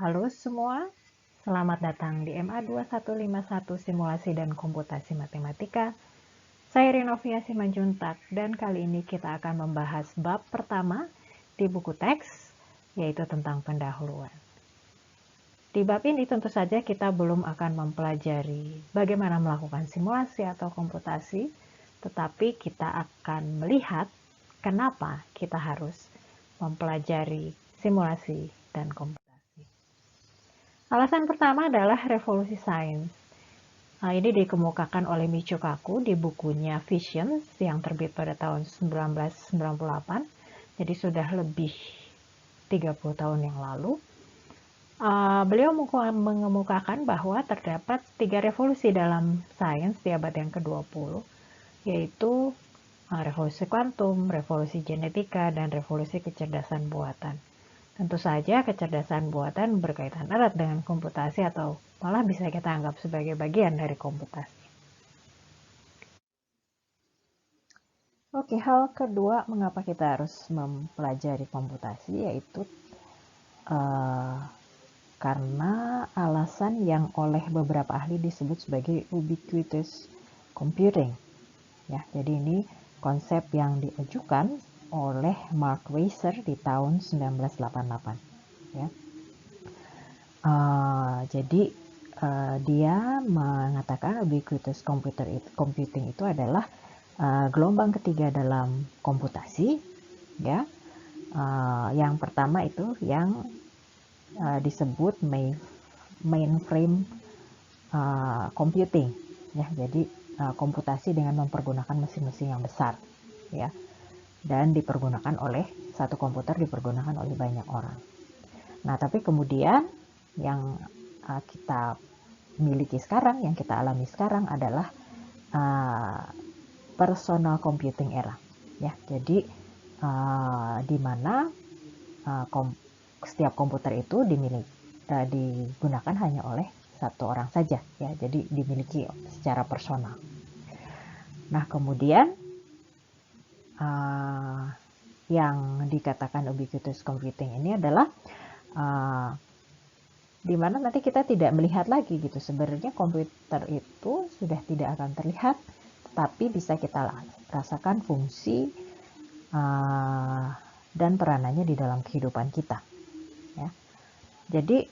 Halo semua, selamat datang di MA 2151 Simulasi dan Komputasi Matematika. Saya Renovia Simanjuntak dan kali ini kita akan membahas bab pertama di buku teks, yaitu tentang pendahuluan. Di bab ini tentu saja kita belum akan mempelajari bagaimana melakukan simulasi atau komputasi, tetapi kita akan melihat kenapa kita harus mempelajari simulasi dan komputasi. Alasan pertama adalah revolusi sains. Nah, ini dikemukakan oleh Michio Kaku di bukunya Visions yang terbit pada tahun 1998. Jadi sudah lebih 30 tahun yang lalu. Beliau mengemukakan bahwa terdapat 3 revolusi dalam sains di abad yang ke-20, yaitu revolusi kuantum, revolusi genetika, dan revolusi kecerdasan buatan. Tentu saja kecerdasan buatan berkaitan erat dengan komputasi atau malah bisa kita anggap sebagai bagian dari komputasi. Oke, hal kedua mengapa kita harus mempelajari komputasi yaitu karena alasan yang oleh beberapa ahli disebut sebagai ubiquitous computing. Ya, jadi ini konsep yang diajukan oleh Mark Weiser di tahun 1988. Ya. Jadi dia mengatakan ubiquitous computing itu adalah gelombang ketiga dalam komputasi, ya. Yang pertama itu yang disebut mainframe computing, ya. Jadi komputasi dengan mempergunakan mesin-mesin yang besar, ya, dan dipergunakan oleh satu komputer dipergunakan oleh banyak orang. Nah, tapi kemudian yang kita miliki sekarang, yang kita alami sekarang adalah personal computing era, ya. Jadi di mana setiap komputer itu digunakan hanya oleh satu orang saja, ya. Jadi dimiliki secara personal. Nah, kemudian yang dikatakan ubiquitous computing ini adalah di mana nanti kita tidak melihat lagi gitu. Sebenarnya komputer itu sudah tidak akan terlihat, tapi bisa kita rasakan fungsi dan peranannya di dalam kehidupan kita. Ya. Jadi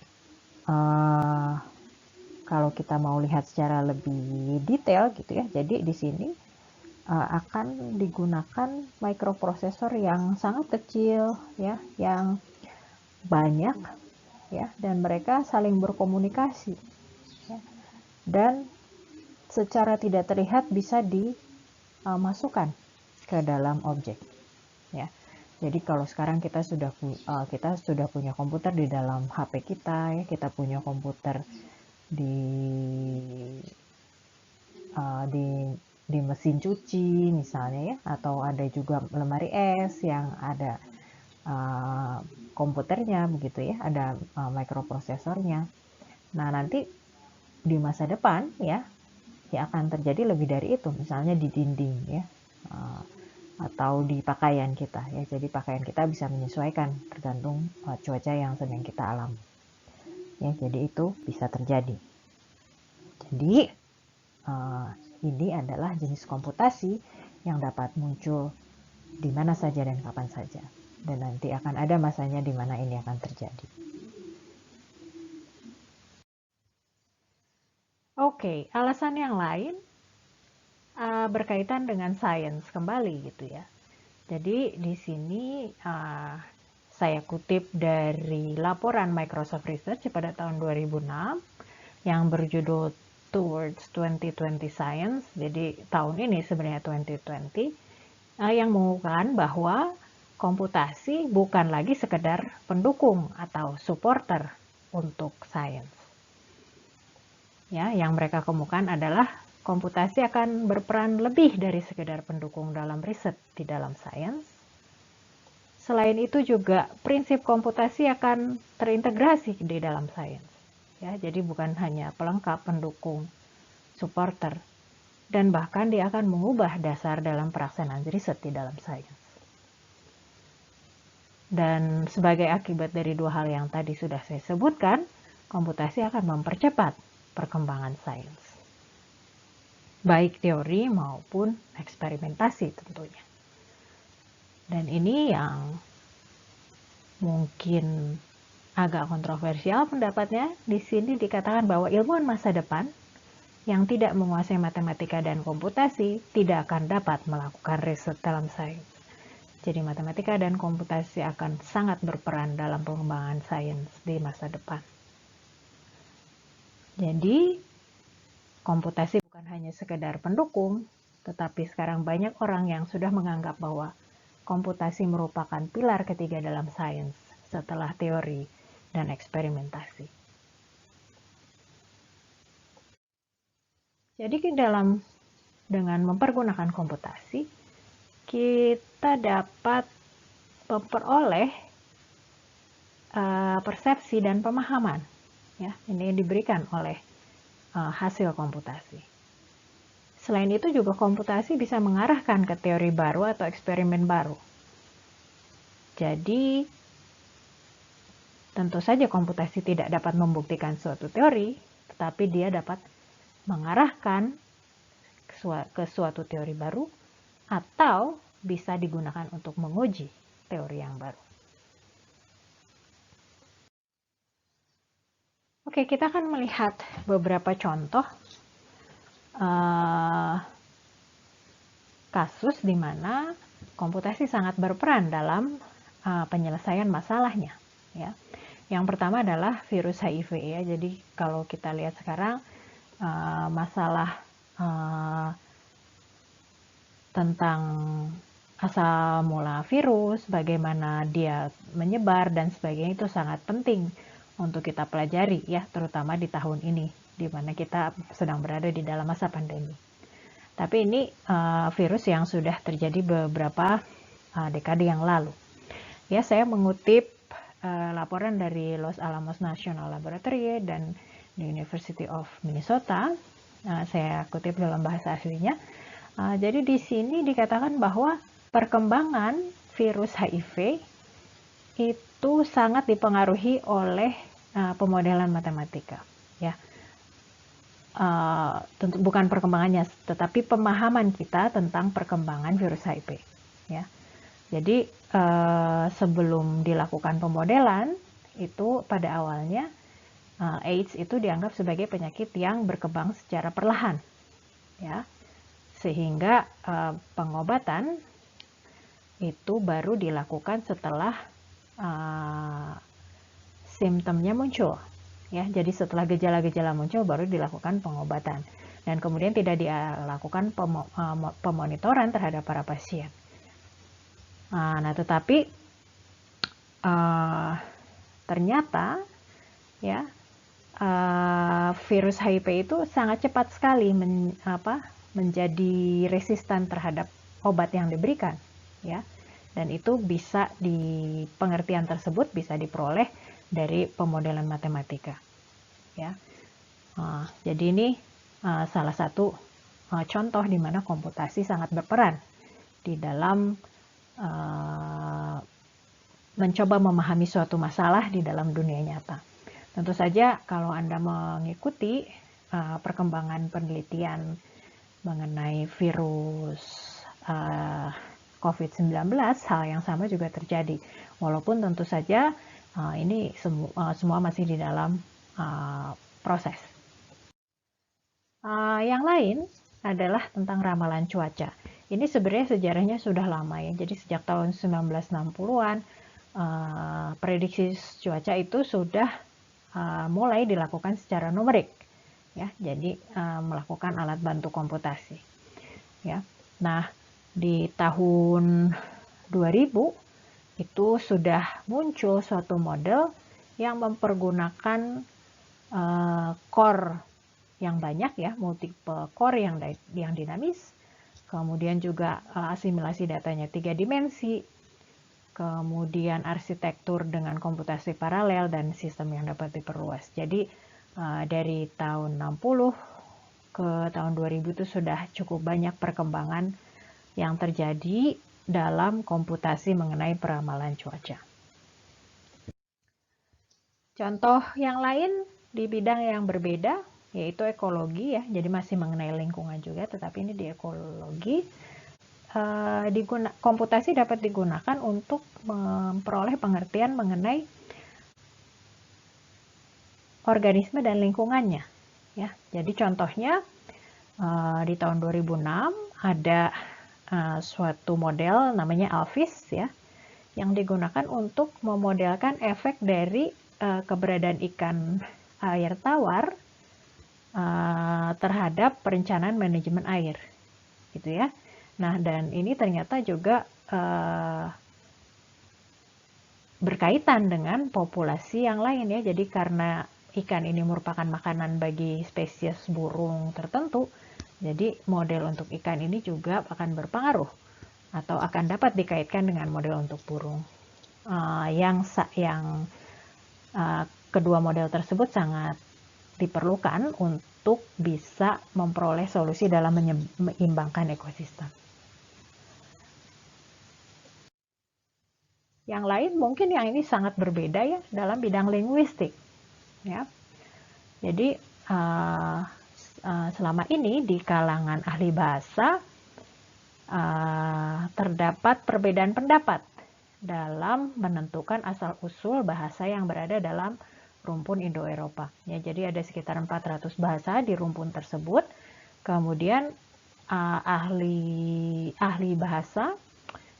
kalau kita mau lihat secara lebih detail gitu ya, jadi di sini akan digunakan microprosesor yang sangat kecil, ya, yang banyak, ya, dan mereka saling berkomunikasi, ya, dan secara tidak terlihat bisa dimasukkan ke dalam objek, ya. Jadi kalau sekarang kita sudah punya komputer di dalam HP kita, ya, kita punya komputer di mesin cuci misalnya, ya, atau ada juga lemari es yang ada komputernya begitu, ya, ada microprosesornya. Nah, nanti di masa depan ya akan terjadi lebih dari itu, misalnya di dinding, ya, atau di pakaian kita, ya. Jadi pakaian kita bisa menyesuaikan tergantung cuaca yang sedang kita alami, ya. Jadi itu bisa terjadi. Jadi ini adalah jenis komputasi yang dapat muncul di mana saja dan kapan saja, dan nanti akan ada masanya di mana ini akan terjadi. Oke, alasan yang lain berkaitan dengan sains kembali gitu, ya. Jadi di sini saya kutip dari laporan Microsoft Research pada tahun 2006 yang berjudul Towards 2020 Science. Jadi tahun ini sebenarnya 2020, yang mengungkapkan bahwa komputasi bukan lagi sekedar pendukung atau supporter untuk sains. Ya, yang mereka kemukakan adalah komputasi akan berperan lebih dari sekedar pendukung dalam riset di dalam sains. Selain itu juga prinsip komputasi akan terintegrasi di dalam sains. Ya, jadi bukan hanya pelengkap, pendukung, supporter, dan bahkan dia akan mengubah dasar dalam pelaksanaan riset di dalam sains. Dan sebagai akibat dari dua hal yang tadi sudah saya sebutkan, komputasi akan mempercepat perkembangan sains, baik teori maupun eksperimentasi tentunya. Dan ini yang mungkin agak kontroversial pendapatnya. Di sini dikatakan bahwa ilmuwan masa depan yang tidak menguasai matematika dan komputasi tidak akan dapat melakukan riset dalam sains. Jadi matematika dan komputasi akan sangat berperan dalam pengembangan sains di masa depan. Jadi komputasi bukan hanya sekedar pendukung, tetapi sekarang banyak orang yang sudah menganggap bahwa komputasi merupakan pilar ketiga dalam sains setelah teori dan eksperimentasi. Jadi dengan mempergunakan komputasi, kita dapat memperoleh persepsi dan pemahaman, ya, ini diberikan oleh hasil komputasi. Selain itu juga komputasi bisa mengarahkan ke teori baru atau eksperimen baru. Jadi tentu saja komputasi tidak dapat membuktikan suatu teori, tetapi dia dapat mengarahkan ke suatu teori baru atau bisa digunakan untuk menguji teori yang baru. Oke, kita akan melihat beberapa contoh kasus di mana komputasi sangat berperan dalam penyelesaian masalahnya. Ya. Yang pertama adalah virus HIV ya. Jadi kalau kita lihat sekarang masalah tentang asal mula virus, bagaimana dia menyebar dan sebagainya itu sangat penting untuk kita pelajari ya, terutama di tahun ini di mana kita sedang berada di dalam masa pandemi. Tapi ini virus yang sudah terjadi beberapa dekade yang lalu. Ya, saya mengutip laporan dari Los Alamos National Laboratory dan the University of Minnesota. Saya kutip dalam bahasa aslinya. Jadi di sini dikatakan bahwa perkembangan virus HIV itu sangat dipengaruhi oleh pemodelan matematika, ya. Tentu bukan perkembangannya, tetapi pemahaman kita tentang perkembangan virus HIV, ya. Jadi sebelum dilakukan pemodelan itu pada awalnya AIDS itu dianggap sebagai penyakit yang berkembang secara perlahan, ya. Sehingga pengobatan itu baru dilakukan setelah simptomnya muncul, ya. Jadi setelah gejala-gejala muncul baru dilakukan pengobatan dan kemudian tidak dilakukan pemonitoran terhadap para pasien. Nah, tetapi ternyata ya virus HIV itu sangat cepat sekali menjadi resisten terhadap obat yang diberikan, ya. Dan itu bisa pengertian tersebut bisa diperoleh dari pemodelan matematika, ya. Jadi ini salah satu contoh di mana komputasi sangat berperan di dalam mencoba memahami suatu masalah di dalam dunia nyata. Tentu saja kalau Anda mengikuti perkembangan penelitian mengenai virus COVID-19, hal yang sama juga terjadi. Walaupun tentu saja ini semua masih di dalam proses. Yang lain adalah tentang ramalan cuaca. Ini sebenarnya sejarahnya sudah lama ya. Jadi sejak tahun 1960-an prediksi cuaca itu sudah mulai dilakukan secara numerik, ya. Jadi melakukan alat bantu komputasi, ya. Nah, di tahun 2000 itu sudah muncul suatu model yang mempergunakan core yang banyak ya, multiple core yang dinamis, kemudian juga asimilasi datanya 3 dimensi, kemudian arsitektur dengan komputasi paralel dan sistem yang dapat diperluas. Jadi dari tahun 60 ke tahun 2000 itu sudah cukup banyak perkembangan yang terjadi dalam komputasi mengenai peramalan cuaca. Contoh yang lain di bidang yang berbeda yaitu ekologi ya, jadi masih mengenai lingkungan juga, tetapi ini di ekologi. Komputasi dapat digunakan untuk memperoleh pengertian mengenai organisme dan lingkungannya ya. Jadi contohnya di tahun 2006 ada suatu model namanya ALFIS ya, yang digunakan untuk memodelkan efek dari keberadaan ikan air tawar terhadap perencanaan manajemen air gitu ya. Nah, dan ini ternyata juga berkaitan dengan populasi yang lain ya. Jadi karena ikan ini merupakan makanan bagi spesies burung tertentu, jadi model untuk ikan ini juga akan berpengaruh atau akan dapat dikaitkan dengan model untuk burung. Yang kedua model tersebut sangat diperlukan untuk bisa memperoleh solusi dalam menyeimbangkan ekosistem. Yang lain mungkin yang ini sangat berbeda ya dalam bidang linguistik ya. Jadi selama ini di kalangan ahli bahasa terdapat perbedaan pendapat dalam menentukan asal-usul bahasa yang berada dalam rumpun Indo-Eropa. Ya, jadi ada sekitar 400 bahasa di rumpun tersebut. Kemudian ahli bahasa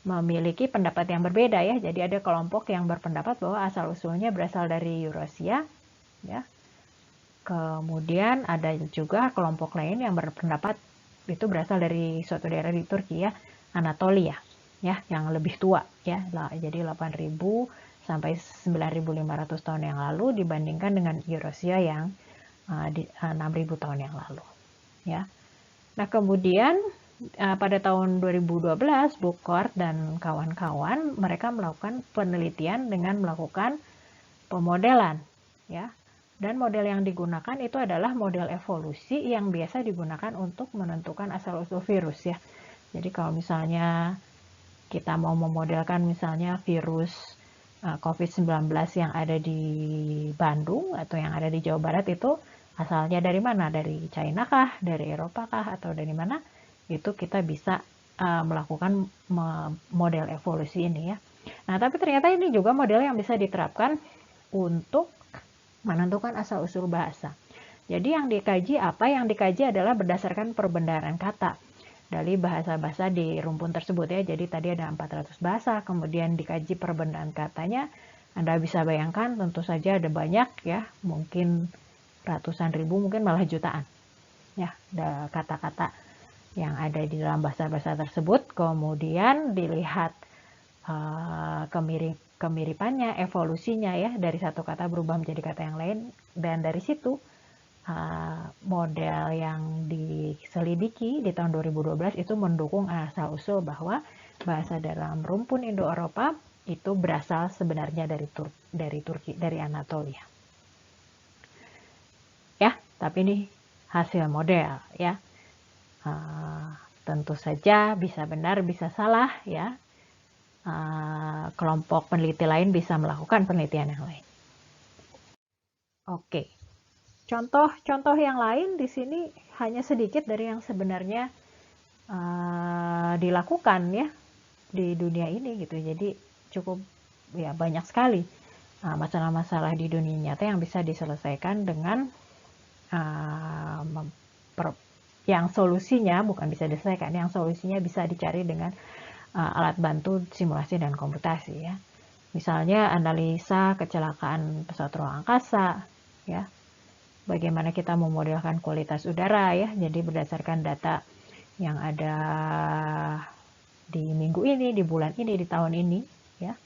memiliki pendapat yang berbeda ya. Jadi ada kelompok yang berpendapat bahwa asal-usulnya berasal dari Eurasia ya. Kemudian ada juga kelompok lain yang berpendapat itu berasal dari suatu daerah di Turki ya, Anatolia ya, yang lebih tua ya. Jadi 8.000 sampai 9.500 tahun yang lalu dibandingkan dengan Eurasia yang 6.000 tahun yang lalu ya. Nah, kemudian pada tahun 2012 Burkhardt dan kawan-kawan mereka melakukan penelitian dengan melakukan pemodelan ya. Dan model yang digunakan itu adalah model evolusi yang biasa digunakan untuk menentukan asal-usul virus ya. Jadi kalau misalnya kita mau memodelkan misalnya virus COVID-19 yang ada di Bandung atau yang ada di Jawa Barat itu asalnya dari mana? Dari China kah? Dari Eropa kah? Atau dari mana? Itu kita bisa melakukan model evolusi ini ya. Nah, tapi ternyata ini juga model yang bisa diterapkan untuk menentukan asal-usul bahasa. Jadi yang dikaji apa? Yang dikaji adalah berdasarkan perbendaharaan kata dari bahasa-bahasa di rumpun tersebut ya. Jadi tadi ada 400 bahasa, kemudian dikaji perbendaharaan katanya. Anda bisa bayangkan tentu saja ada banyak ya, mungkin ratusan ribu, mungkin malah jutaan ya, ada kata-kata yang ada di dalam bahasa-bahasa tersebut. Kemudian dilihat kemiripannya, evolusinya ya, dari satu kata berubah menjadi kata yang lain, dan dari situ model yang diselidiki di tahun 2012 itu mendukung asal-usul bahwa bahasa dalam rumpun Indo-Eropa itu berasal sebenarnya dari Turki, dari Anatolia. Ya, tapi ini hasil model ya. Tentu saja bisa benar, bisa salah ya. Kelompok peneliti lain bisa melakukan penelitian yang lain. Oke, contoh yang lain di sini hanya sedikit dari yang sebenarnya dilakukan ya di dunia ini gitu. Jadi cukup ya banyak sekali masalah-masalah di dunia nyata yang bisa diselesaikan dengan yang solusinya bukan bisa diselesaikan, yang solusinya bisa dicari dengan alat bantu simulasi dan komputasi ya. Misalnya analisa kecelakaan pesawat ruang angkasa ya. Bagaimana kita memodelkan kualitas udara ya. Jadi berdasarkan data yang ada di minggu ini, di bulan ini, di tahun ini ya.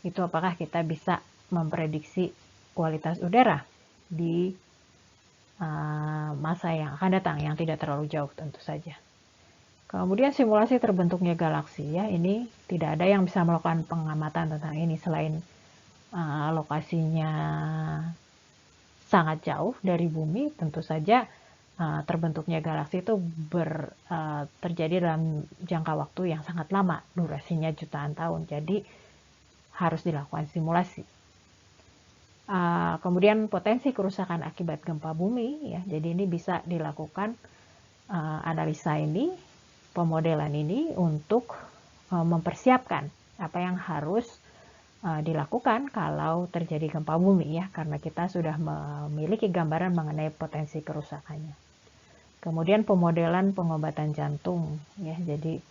Itu apakah kita bisa memprediksi kualitas udara di masa yang akan datang yang tidak terlalu jauh tentu saja. Kemudian simulasi terbentuknya galaksi ya, ini tidak ada yang bisa melakukan pengamatan tentang ini selain lokasinya sangat jauh dari bumi. Tentu saja terbentuknya galaksi itu terjadi dalam jangka waktu yang sangat lama, durasinya jutaan tahun, jadi harus dilakukan simulasi. Kemudian potensi kerusakan akibat gempa bumi, ya. Jadi ini bisa dilakukan analisa ini, pemodelan ini untuk mempersiapkan apa yang harus dilakukan kalau terjadi gempa bumi, ya, karena kita sudah memiliki gambaran mengenai potensi kerusakannya. Kemudian pemodelan pengobatan jantung, ya. Jadi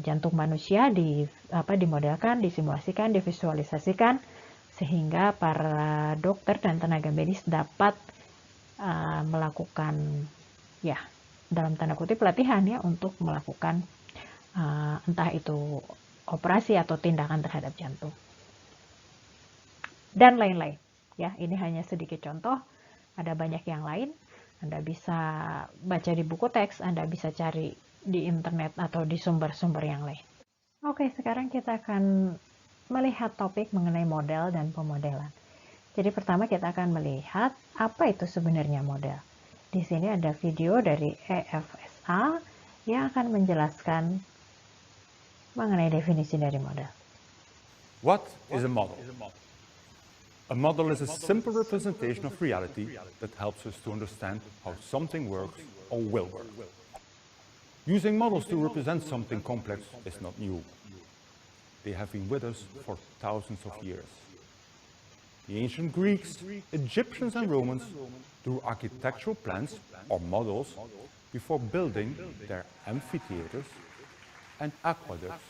jantung manusia dimodelkan, disimulasikan, divisualisasikan, sehingga para dokter dan tenaga medis dapat melakukan, ya, dalam tanda kutip pelatihan, ya, untuk melakukan entah itu operasi atau tindakan terhadap jantung dan lain-lain, ya. Ini hanya sedikit contoh, ada banyak yang lain. Anda bisa baca di buku teks, Anda bisa cari di internet atau di sumber-sumber yang lain. Oke, sekarang kita akan melihat topik mengenai model dan pemodelan. Jadi pertama kita akan melihat apa itu sebenarnya model. Di sini ada video dari EFSA yang akan menjelaskan mengenai definisi dari model. What is a model? A model is a simple representation of reality that helps us to understand how something works or will work. Using models to represent something complex is not new. They have been with us for thousands of years. The ancient Greeks, Egyptians and Romans drew architectural plans or models before building their amphitheaters and aqueducts.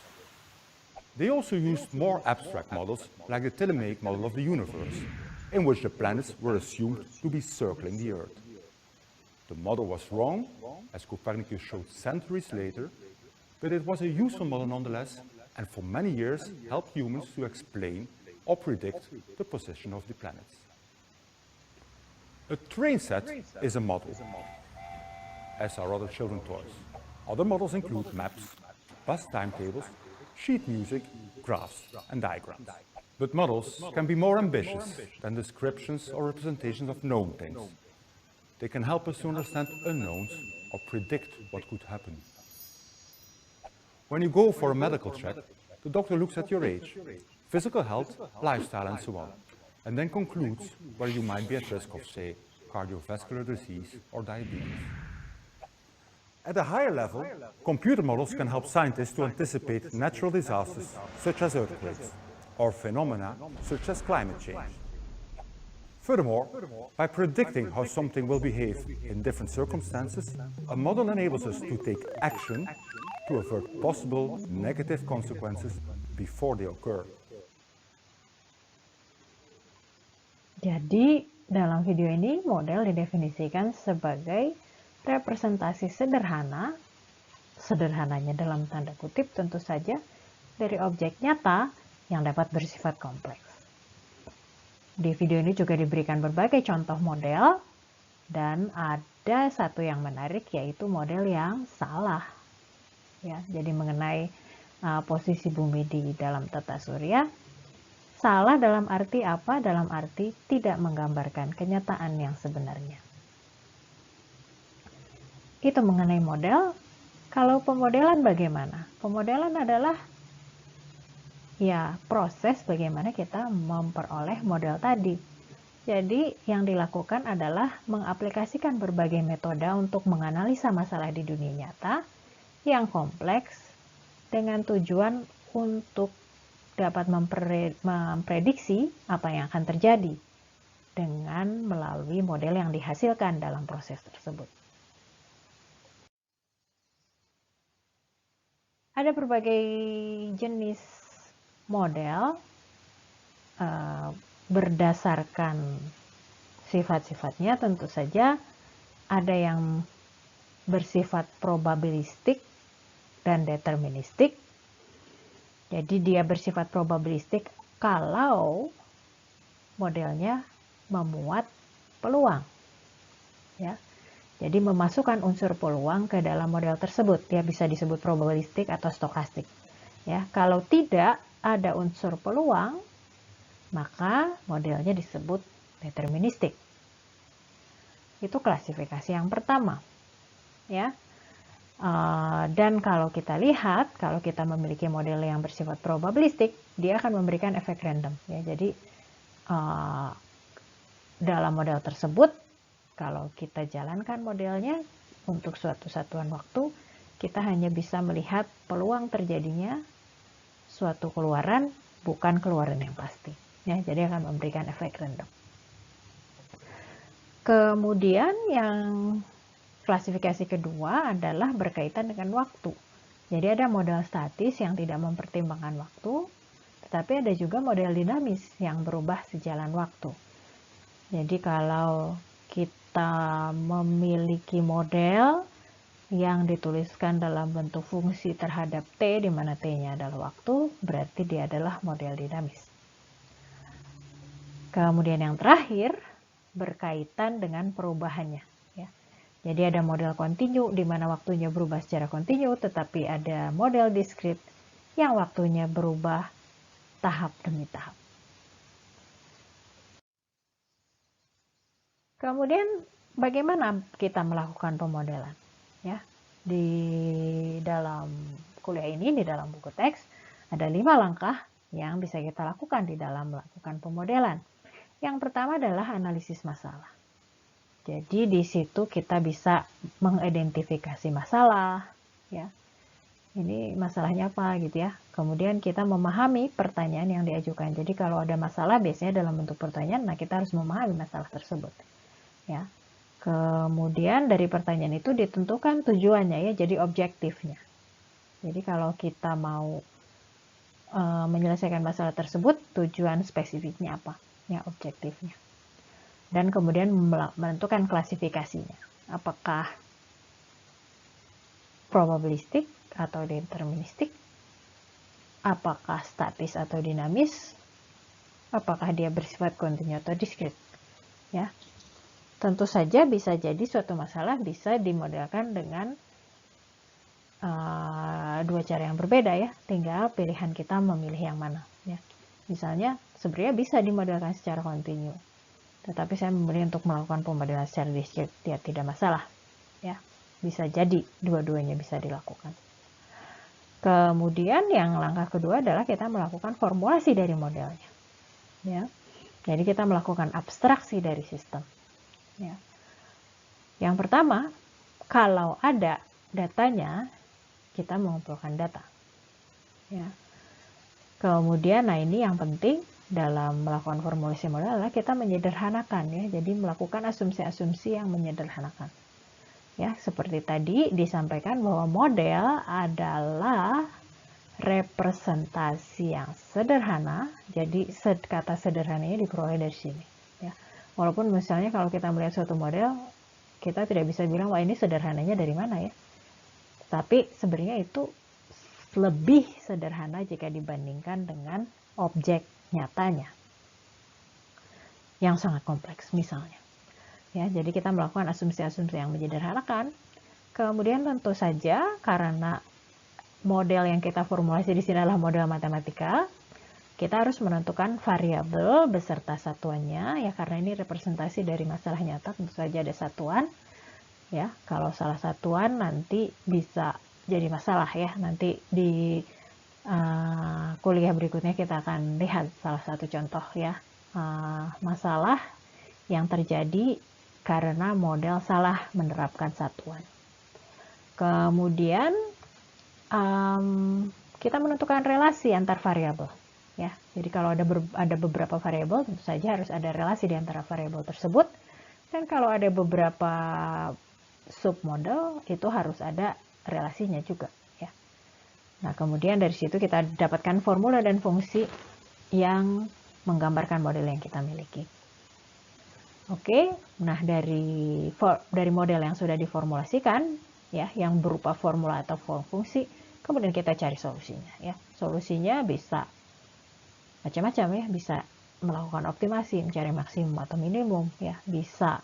They also used more abstract models, like the Ptolemaic model of the universe, in which the planets were assumed to be circling the Earth. The model was wrong, as Copernicus showed centuries later, but it was a useful model nonetheless, and for many years helped humans to explain or predict the position of the planets. A train set is a model, as are other children's toys. Other models include maps, bus timetables, sheet music, graphs, and diagrams. But models can be more ambitious than descriptions or representations of known things. They can help us to understand unknowns or predict what could happen. When you go for a medical check, the doctor looks at your age, physical health, lifestyle, and so on, and then concludes where you might be at risk of, say, cardiovascular disease or diabetes. At a higher level, computer models can help scientists to anticipate natural disasters such as earthquakes or phenomena such as climate change. Furthermore, by predicting how something will behave in different circumstances, a model enables us to take action to avert possible negative consequences before they occur. Jadi, dalam video ini model didefinisikan sebagai representasi sederhananya dalam tanda kutip tentu saja, dari objek nyata yang dapat bersifat kompleks. Di video ini juga diberikan berbagai contoh model, dan ada satu yang menarik, yaitu model yang salah. Ya, jadi mengenai posisi bumi di dalam tata surya, salah dalam arti apa? Dalam arti tidak menggambarkan kenyataan yang sebenarnya. Itu mengenai model. Kalau pemodelan bagaimana? Pemodelan adalah, ya, proses bagaimana kita memperoleh model tadi. Jadi yang dilakukan adalah mengaplikasikan berbagai metode untuk menganalisa masalah di dunia nyata yang kompleks dengan tujuan untuk dapat memprediksi apa yang akan terjadi dengan melalui model yang dihasilkan dalam proses tersebut. Ada berbagai jenis model berdasarkan sifat-sifatnya. Tentu saja ada yang bersifat probabilistik dan deterministik. Jadi dia bersifat probabilistik kalau modelnya memuat peluang, ya. Jadi memasukkan unsur peluang ke dalam model tersebut, dia bisa disebut probabilistik atau stokastik. Ya, kalau tidak ada unsur peluang, maka modelnya disebut deterministik. Itu klasifikasi yang pertama. Ya. Dan kalau kita lihat, kalau kita memiliki model yang bersifat probabilistik, dia akan memberikan efek random. Ya, jadi dalam model tersebut, kalau kita jalankan modelnya untuk suatu satuan waktu, kita hanya bisa melihat peluang terjadinya suatu keluaran, bukan keluaran yang pasti. Ya, jadi akan memberikan efek random. Kemudian yang klasifikasi kedua adalah berkaitan dengan waktu. Jadi ada model statis yang tidak mempertimbangkan waktu, tetapi ada juga model dinamis yang berubah sejalan waktu. Jadi kalau kita memiliki model yang dituliskan dalam bentuk fungsi terhadap T, di mana T-nya adalah waktu, berarti dia adalah model dinamis. Kemudian yang terakhir, berkaitan dengan perubahannya. Ya. Jadi ada model kontinu, di mana waktunya berubah secara kontinu, tetapi ada model diskrit yang waktunya berubah tahap demi tahap. Kemudian bagaimana kita melakukan pemodelan? Ya, di dalam kuliah ini, di dalam buku teks, ada 5 langkah yang bisa kita lakukan di dalam melakukan pemodelan. Yang pertama adalah analisis masalah. Jadi di situ kita bisa mengidentifikasi masalah, ya. Ini masalahnya apa gitu ya. Kemudian kita memahami pertanyaan yang diajukan. Jadi kalau ada masalah biasanya dalam bentuk pertanyaan, nah kita harus memahami masalah tersebut. Ya. Kemudian dari pertanyaan itu ditentukan tujuannya ya, jadi objektifnya. Jadi kalau kita mau menyelesaikan masalah tersebut, tujuan spesifiknya apa? Ya, objektifnya. Dan kemudian menentukan klasifikasinya. Apakah probabilistik atau deterministik? Apakah statis atau dinamis? Apakah dia bersifat kontinu atau diskrit? Ya. Tentu saja bisa jadi suatu masalah bisa dimodelkan dengan dua cara yang berbeda ya, tinggal pilihan kita memilih yang mana ya. Misalnya sebenarnya bisa dimodelkan secara kontinu, tetapi saya memilih untuk melakukan pemodelan secara diskrit, ya tidak masalah ya, bisa jadi dua-duanya bisa dilakukan. Kemudian yang langkah kedua adalah kita melakukan formulasi dari modelnya ya, jadi kita melakukan abstraksi dari sistem ya. Yang pertama, kalau ada datanya, kita mengumpulkan data. Ya. Kemudian, nah ini yang penting dalam melakukan formulasi model adalah kita menyederhanakan ya, jadi melakukan asumsi-asumsi yang menyederhanakan. Ya, seperti tadi disampaikan bahwa model adalah representasi yang sederhana, jadi kata sederhananya diperoleh dari sini. Ya. Walaupun misalnya kalau kita melihat suatu model, kita tidak bisa bilang wah ini sederhananya dari mana ya. Tapi sebenarnya itu lebih sederhana jika dibandingkan dengan objek nyatanya yang sangat kompleks misalnya. Ya, jadi kita melakukan asumsi-asumsi yang menyederhanakan. Kemudian tentu saja karena model yang kita formulasi di sini adalah model matematika, kita harus menentukan variabel beserta satuannya ya, karena ini representasi dari masalah nyata, tentu saja ada satuan. Ya, kalau salah satuan nanti bisa jadi masalah ya. Nanti di kuliah berikutnya kita akan lihat salah satu contoh ya, masalah yang terjadi karena model salah menerapkan satuan. Kemudian kita menentukan relasi antar variabel ya. Jadi kalau ada beberapa variabel, tentu saja harus ada relasi di antara variabel tersebut. Dan kalau ada beberapa submodel, itu harus ada relasinya juga ya. Nah, kemudian dari situ kita dapatkan formula dan fungsi yang menggambarkan model yang kita miliki. Oke, nah dari model yang sudah diformulasikan ya, yang berupa formula atau fungsi, kemudian kita cari solusinya ya. Solusinya bisa macam-macam ya, bisa melakukan optimasi, mencari maksimum atau minimum ya, bisa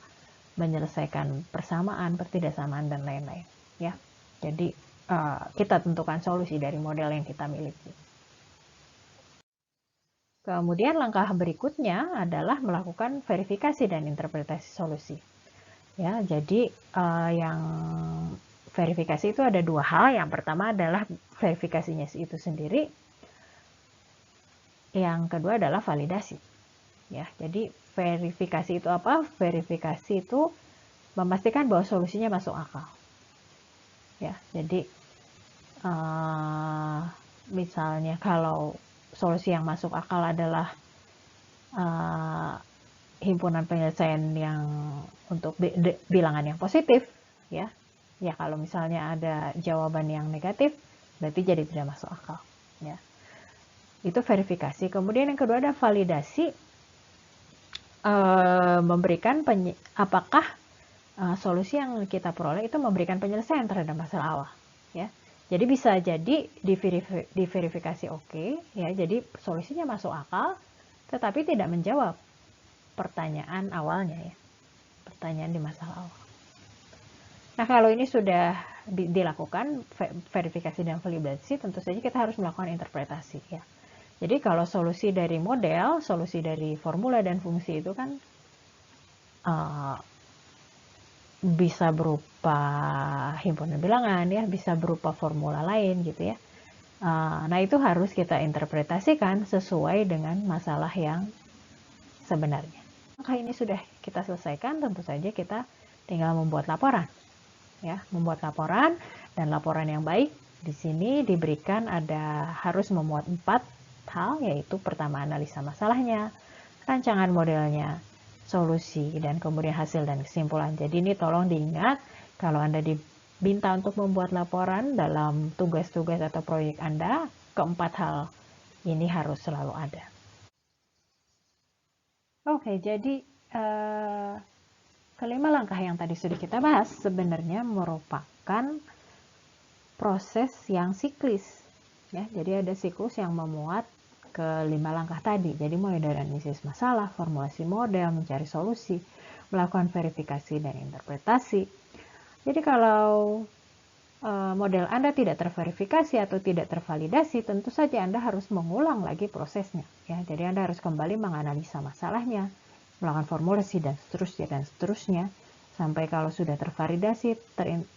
menyelesaikan persamaan, pertidaksamaan dan lain-lain ya. Jadi kita tentukan solusi dari model yang kita miliki. Kemudian langkah berikutnya adalah melakukan verifikasi dan interpretasi solusi. Ya, jadi yang verifikasi itu ada dua hal. Yang pertama adalah verifikasinya itu sendiri. Yang kedua adalah validasi. Ya, jadi verifikasi itu apa? Verifikasi itu memastikan bahwa solusinya masuk akal. Ya, jadi misalnya kalau solusi yang masuk akal adalah himpunan penyelesaian yang untuk bilangan yang positif, ya kalau misalnya ada jawaban yang negatif, berarti jadi tidak masuk akal, ya. Itu verifikasi. Kemudian yang kedua ada validasi, memberikan apakah solusi yang kita peroleh itu memberikan penyelesaian terhadap masalah awal, ya. Jadi bisa jadi diverifikasi oke, ya, jadi solusinya masuk akal, tetapi tidak menjawab pertanyaan awalnya, ya, pertanyaan di masalah awal. Nah, kalau ini sudah dilakukan verifikasi dan validasi, tentu saja kita harus melakukan interpretasi, ya. Jadi kalau solusi dari model, solusi dari formula dan fungsi itu kan bisa berupa himpunan bilangan, ya, bisa berupa formula lain gitu, ya. Nah, itu harus kita interpretasikan sesuai dengan masalah yang sebenarnya. Maka ini sudah kita selesaikan, tentu saja kita tinggal membuat laporan, ya, membuat laporan. Dan laporan yang baik di sini diberikan harus memuat 4 hal, yaitu pertama analisa masalahnya, rancangan modelnya, solusi, dan kemudian hasil dan kesimpulan. Jadi ini tolong diingat kalau Anda diminta untuk membuat laporan dalam tugas-tugas atau proyek Anda, keempat hal ini harus selalu ada. Oke, jadi kelima langkah yang tadi sudah kita bahas sebenarnya merupakan proses yang siklis, ya. Jadi ada siklus yang memuat kelima langkah tadi. Jadi mulai dari analisis masalah, formulasi model, mencari solusi, melakukan verifikasi dan interpretasi. Jadi kalau model Anda tidak terverifikasi atau tidak tervalidasi, tentu saja Anda harus mengulang lagi prosesnya, ya. Jadi Anda harus kembali menganalisa masalahnya, melakukan formulasi dan seterusnya, sampai kalau sudah tervalidasi,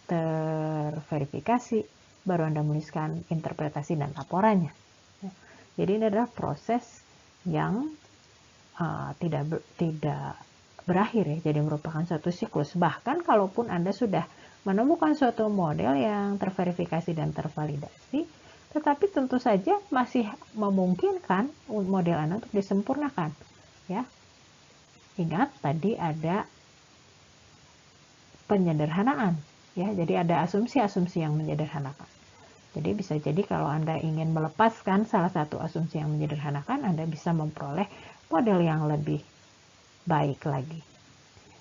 terverifikasi, baru Anda menuliskan interpretasi dan laporannya. Jadi ini adalah proses yang tidak berakhir, ya. Jadi merupakan suatu siklus. Bahkan kalaupun Anda sudah menemukan suatu model yang terverifikasi dan tervalidasi, tetapi tentu saja masih memungkinkan model Anda untuk disempurnakan, ya. Ingat tadi ada penyederhanaan, ya. Jadi ada asumsi-asumsi yang menyederhanakan. Jadi bisa jadi kalau Anda ingin melepaskan salah satu asumsi yang menyederhanakan, Anda bisa memperoleh model yang lebih baik lagi.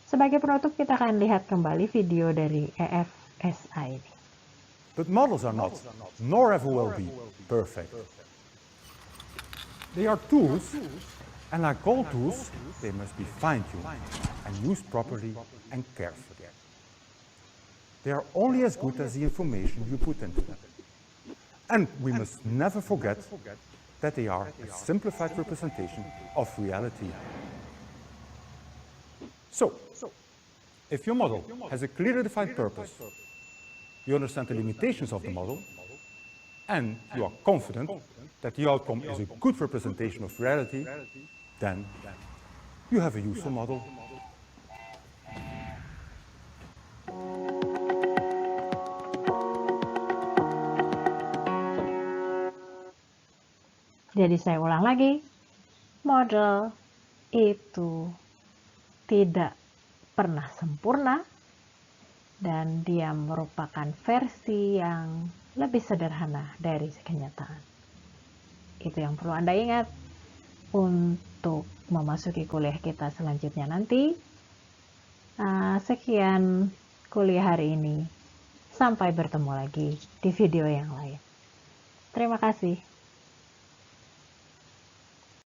Sebagai penutup, kita akan lihat kembali video dari EFSI ini. But models are not, nor ever will be, perfect. They are tools, and like all tools, they must be fine-tuned and used properly and carefully. They are only as good as the information you put into them. And we must never forget that they are a simplified representation of reality. So, if your model has a clearly defined purpose, you understand the limitations of the model, and you are confident that the outcome is a good representation of reality, then you have a useful model. Jadi saya ulang lagi, model itu tidak pernah sempurna dan dia merupakan versi yang lebih sederhana dari kenyataan. Itu yang perlu Anda ingat untuk memasuki kuliah kita selanjutnya nanti. Sekian kuliah hari ini. Sampai bertemu lagi di video yang lain. Terima kasih.